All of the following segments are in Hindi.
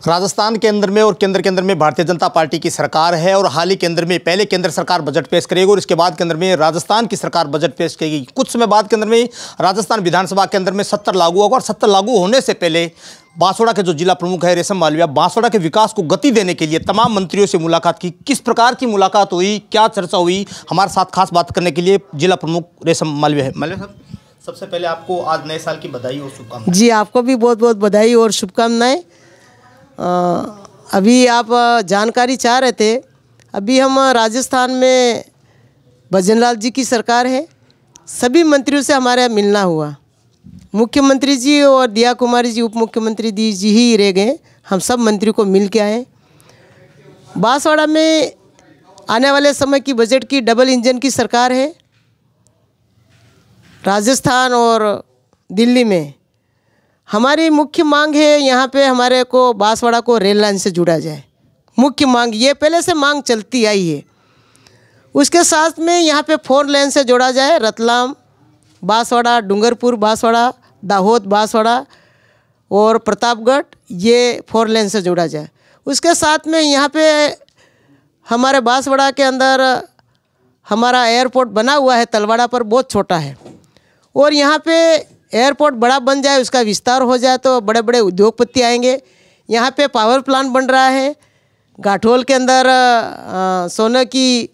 राजस्थान के अंदर में और केंद्र के अंदर में भारतीय जनता पार्टी की सरकार है और हाल ही केंद्र में पहले केंद्र सरकार बजट पेश करेगी और इसके बाद केंद्र में राजस्थान की सरकार बजट पेश करेगी। कुछ समय बाद केंद्र में राजस्थान विधानसभा के अंदर में 70 लागू होगा और 70 लागू होने से पहले बांसवाड़ा के जो जिला प्रमुख है रेशम मालविया, बांसवाड़ा के विकास को गति देने के लिए तमाम मंत्रियों से मुलाकात की। किस प्रकार की मुलाकात हुई, क्या चर्चा हुई, हमारे साथ खास बात करने के लिए जिला प्रमुख रेशम मालविया है। मालविया साहब, सबसे पहले आपको आज नए साल की बधाई और शुभकामनाएं। जी, आपको भी बहुत बहुत बधाई और शुभकामनाएं। अभी आप जानकारी चाह रहे थे, अभी हम राजस्थान में भजनलाल जी की सरकार है, सभी मंत्रियों से हमारा मिलना हुआ। मुख्यमंत्री जी और दिया कुमारी जी, उप मुख्यमंत्री जी ही रह गए, हम सब मंत्रियों को मिल के आए। बांसवाड़ा में आने वाले समय की बजट की डबल इंजन की सरकार है। राजस्थान और दिल्ली में हमारी मुख्य मांग है, यहाँ पे हमारे को बांसवाड़ा को रेल लाइन से जुड़ा जाए। मुख्य मांग ये पहले से मांग चलती आई है। उसके साथ में यहाँ पे 4 लेन से जोड़ा जाए, रतलाम बांसवाड़ा, डूंगरपुर बांसवाड़ा, दाहोद बांसवाड़ा और प्रतापगढ़, ये 4 लेन से जोड़ा जाए। उसके साथ में यहाँ पे हमारे बांसवाड़ा के अंदर हमारा एयरपोर्ट बना हुआ है, तलवाड़ा पर, बहुत छोटा है, और यहाँ पे एयरपोर्ट बड़ा बन जाए, उसका विस्तार हो जाए तो बड़े बड़े उद्योगपति आएंगे। यहाँ पे पावर प्लांट बन रहा है, घाटोल के अंदर सोने की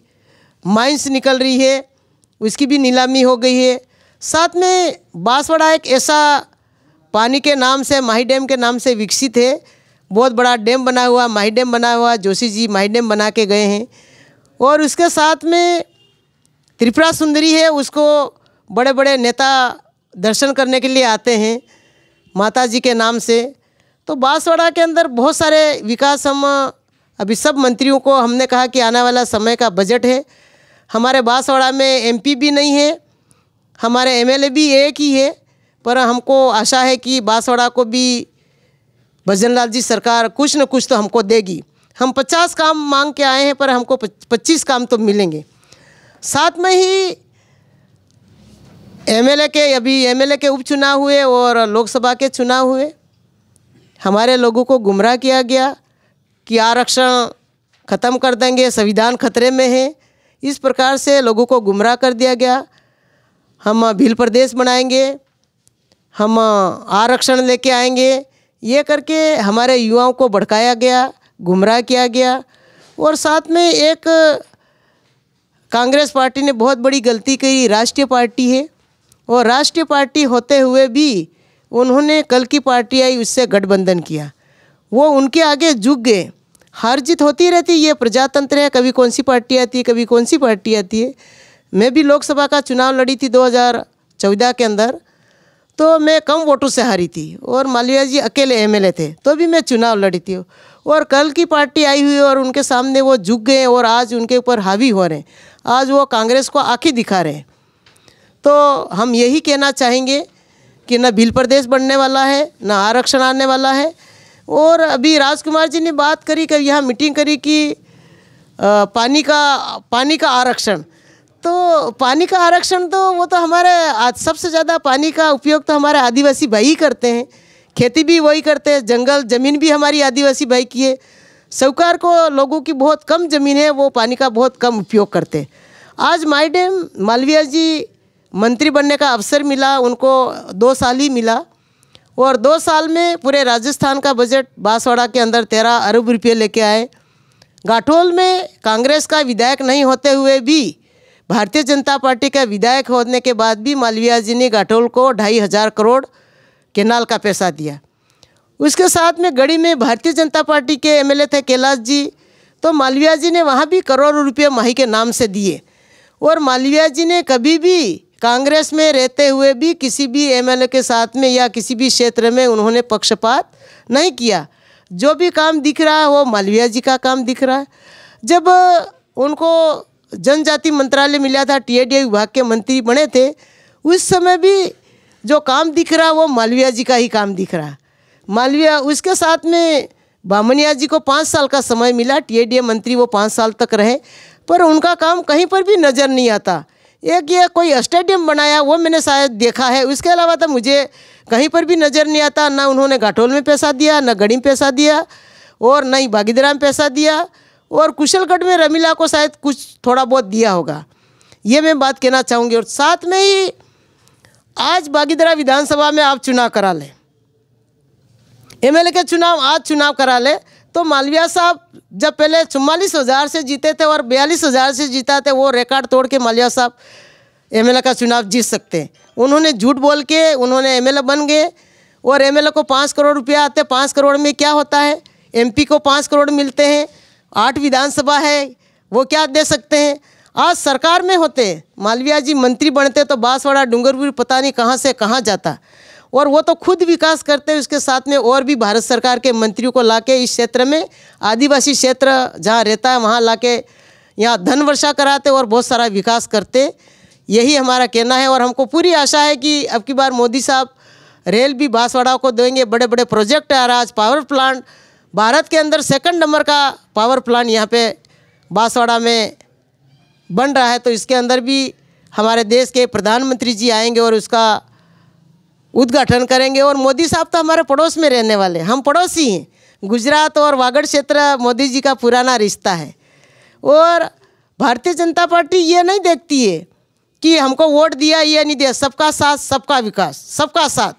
माइंस निकल रही है, उसकी भी नीलामी हो गई है। साथ में बांसवाड़ा एक ऐसा पानी के नाम से, माही डैम के नाम से विकसित है, बहुत बड़ा डैम बना हुआ, माही डैम बना हुआ, जोशी जी माही डैम बना के गए हैं। और उसके साथ में त्रिपुरा सुंदरी है, उसको बड़े बड़े नेता दर्शन करने के लिए आते हैं माता जी के नाम से। तो बांसवाड़ा के अंदर बहुत सारे विकास हम अभी सब मंत्रियों को हमने कहा कि आने वाला समय का बजट है। हमारे बांसवाड़ा में एमपी भी नहीं है, हमारे एमएलए भी एक ही है, पर हमको आशा है कि बांसवाड़ा को भी भजनलाल जी सरकार कुछ न कुछ तो हमको देगी। हम 50 काम मांग के आए हैं, पर हमको 25 काम तो मिलेंगे। साथ में ही एमएलए के उपचुनाव हुए और लोकसभा के चुनाव हुए। हमारे लोगों को गुमराह किया गया कि आरक्षण ख़त्म कर देंगे, संविधान खतरे में है, इस प्रकार से लोगों को गुमराह कर दिया गया। हम भील प्रदेश बनाएंगे, हम आरक्षण लेके आएंगे, ये करके हमारे युवाओं को भड़काया गया, गुमराह किया गया। और साथ में एक कांग्रेस पार्टी ने बहुत बड़ी गलती की, राष्ट्रीय पार्टी है, और राष्ट्रीय पार्टी होते हुए भी उन्होंने कल की पार्टी आई उससे गठबंधन किया, वो उनके आगे झुक गए। हार जीत होती रहती, ये प्रजातंत्र है, कभी कौन सी पार्टी आती है, कभी कौन सी पार्टी आती है। मैं भी लोकसभा का चुनाव लड़ी थी 2014 के अंदर, तो मैं कम वोटों से हारी थी और मालविया जी अकेले एमएलए थे, तो भी मैं चुनाव लड़ी थी। और कल की पार्टी आई हुई और उनके सामने वो झुक गए और आज उनके ऊपर हावी हो रहे हैं, आज वो कांग्रेस को आँखें दिखा रहे हैं। तो हम यही कहना चाहेंगे कि न भील प्रदेश बनने वाला है, न आरक्षण आने वाला है। और अभी राजकुमार जी ने बात करी, कभी यहाँ मीटिंग करी कि पानी का आरक्षण, तो पानी का आरक्षण तो वो तो हमारे आज सबसे ज़्यादा पानी का उपयोग तो हमारे आदिवासी भाई ही करते हैं, खेती भी वही करते हैं, जंगल ज़मीन भी हमारी आदिवासी भाई की है। साहूकार को लोगों की बहुत कम ज़मीन है, वो पानी का बहुत कम उपयोग करते हैं। आज माई डैम मालविया जी मंत्री बनने का अवसर मिला, उनको 2 साल ही मिला, और 2 साल में पूरे राजस्थान का बजट बांसवाड़ा के अंदर 13 अरब रुपये लेके आए। घाटोल में कांग्रेस का विधायक नहीं होते हुए भी, भारतीय जनता पार्टी का विधायक होने के बाद भी मालविया जी ने घाटोल को 2,500 करोड़ केनाल का पैसा दिया। उसके साथ में गढ़ी में भारतीय जनता पार्टी के एमएलए थे कैलाश जी, तो मालविया जी ने वहाँ भी करोड़ों रुपये माही के नाम से दिए। और मालविया जी ने कभी भी कांग्रेस में रहते हुए भी किसी भी एमएलए के साथ में या किसी भी क्षेत्र में उन्होंने पक्षपात नहीं किया। जो भी काम दिख रहा है वो मालविया जी का काम दिख रहा है। जब उनको जनजाति मंत्रालय मिला था, टीएडीए विभाग के मंत्री बने थे, उस समय भी जो काम दिख रहा है वो मालविया जी का ही काम दिख रहा है। मालविया, उसके साथ में बामनिया जी को 5 साल का समय मिला, टीएडीए मंत्री वो 5 साल तक रहे, पर उनका काम कहीं पर भी नज़र नहीं आता। एक ये कोई स्टेडियम बनाया वो मैंने शायद देखा है, उसके अलावा तो मुझे कहीं पर भी नज़र नहीं आता। ना उन्होंने घाटोल में पैसा दिया, ना गढ़ी में पैसा दिया, और नहीं भागीदारा में पैसा दिया, और कुशलगढ़ में रमीला को शायद कुछ थोड़ा बहुत दिया होगा। ये मैं बात कहना चाहूँगी। और साथ में ही आज भागीदारा विधानसभा में आप चुनाव करा लें, एमएलए के चुनाव आज चुनाव करा ले, तो मालविया साहब जब पहले 44,000 से जीते थे और 42,000 से जीता थे, वो रिकॉर्ड तोड़ के मालविया साहब एमएलए का चुनाव जीत सकते हैं। उन्होंने झूठ बोल के उन्होंने एमएलए बन गए, और एमएलए को 5 करोड़ रुपया आते। 5 करोड़ में क्या होता है? एमपी को 5 करोड़ मिलते हैं, 8 विधानसभा है, वो क्या दे सकते हैं? आज सरकार में होते मालविया जी मंत्री बनते तो बांसवाड़ा डूंगरपुर पता नहीं कहाँ से कहाँ जाता, और वो तो खुद विकास करते हैं, उसके साथ में और भी भारत सरकार के मंत्रियों को लाके इस क्षेत्र में, आदिवासी क्षेत्र जहाँ रहता है वहाँ लाके यहाँ धन वर्षा कराते और बहुत सारा विकास करते। यही हमारा कहना है, और हमको पूरी आशा है कि अब की बार मोदी साहब रेल भी बांसवाड़ा को देंगे। बड़े बड़े प्रोजेक्ट आ रहा है, आज पावर प्लांट भारत के अंदर 2nd नंबर का पावर प्लांट यहाँ पे बांसवाड़ा में बन रहा है, तो इसके अंदर भी हमारे देश के प्रधानमंत्री जी आएंगे और उसका उद्घाटन करेंगे। और मोदी साहब तो हमारे पड़ोस में रहने वाले, हम पड़ोसी हैं। गुजरात और वागड़ क्षेत्र मोदी जी का पुराना रिश्ता है, और भारतीय जनता पार्टी ये नहीं देखती है कि हमको वोट दिया ये नहीं दिया, सबका साथ सबका विकास, सबका साथ।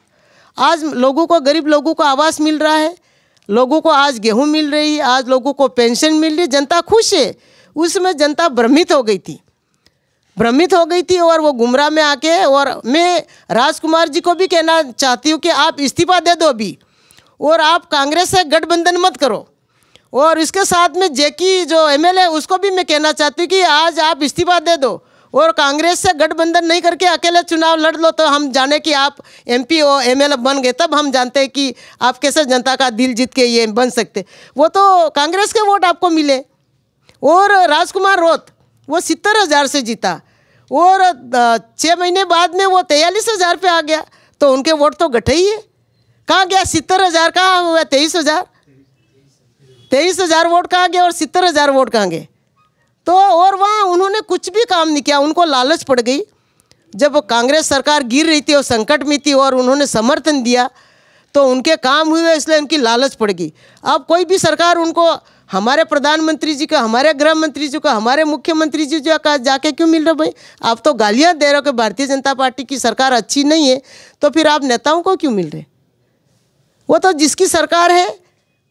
आज लोगों को, गरीब लोगों को आवास मिल रहा है, लोगों को आज गेहूं मिल रही है, आज लोगों को पेंशन मिल रही है, जनता खुश है। उसमें जनता भ्रमित हो गई थी और वो गुमराह में आके, और मैं राजकुमार जी को भी कहना चाहती हूँ कि आप इस्तीफा दे दो अभी, और आप कांग्रेस से गठबंधन मत करो। और इसके साथ में जेकी जो एमएलए उसको भी मैं कहना चाहती हूँ कि आज आप इस्तीफा दे दो और कांग्रेस से गठबंधन नहीं करके अकेले चुनाव लड़ लो, तो हम जाने कि आप एमपी और एमएलए बन गए, तब हम जानते हैं कि आप कैसे जनता का दिल जीत के ये बन सकते। वो तो कांग्रेस के वोट आपको मिले। और राजकुमार रोत वो 70,000 से जीता, और 6 महीने बाद में वो 43,000 पे आ गया, तो उनके वोट तो घटे ही है। कहाँ गया 70,000? कहाँ हुआ 23,000? 23,000 वोट कहाँ गया और 70,000 वोट कहाँ गए? तो और वहाँ उन्होंने कुछ भी काम नहीं किया, उनको लालच पड़ गई। जब कांग्रेस सरकार गिर रही थी और संकट में थी और उन्होंने समर्थन दिया तो उनके काम हुए, इसलिए उनकी लालच पड़ गई। अब कोई भी सरकार उनको, हमारे प्रधानमंत्री जी का, हमारे गृह मंत्री जी का, हमारे मुख्यमंत्री जी का जाके क्यों मिल रहे भाई? आप तो गालियाँ दे रहे हो कि भारतीय जनता पार्टी की सरकार अच्छी नहीं है, तो फिर आप नेताओं को क्यों मिल रहे? वो तो जिसकी सरकार है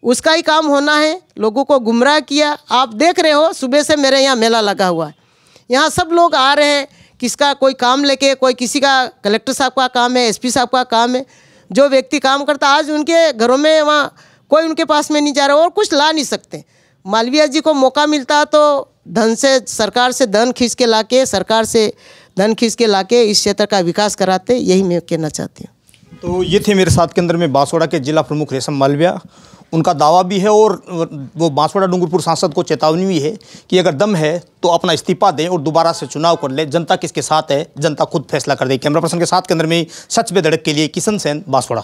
उसका ही काम होना है। लोगों को गुमराह किया। आप देख रहे हो सुबह से मेरे यहाँ मेला लगा हुआ है, यहाँ सब लोग आ रहे हैं, किसका कोई काम लेके, कोई किसी का कलेक्टर साहब का काम है, एसपी साहब का काम है। जो व्यक्ति काम करता आज उनके घरों में वहाँ कोई उनके पास में नहीं जा रहा और कुछ ला नहीं सकते। मालविया जी को मौका मिलता तो धन से, सरकार से धन खींच के लाके, सरकार से धन खींच के लाके इस क्षेत्र का विकास कराते। यही मैं कहना चाहती हूँ। तो ये थे मेरे साथ केंद्र में बांसवाड़ा के जिला प्रमुख रेशम मालविया। उनका दावा भी है और वो बांसवाड़ा डूंगरपुर सांसद को चेतावनी भी है कि अगर दम है तो अपना इस्तीफा दें और दोबारा से चुनाव कर ले। जनता किसके साथ है, जनता खुद फैसला कर दे। कैमरा पर्सन के साथ केंद्र में सच पे धड़क के लिए किशन सेन, बांसवाड़ा।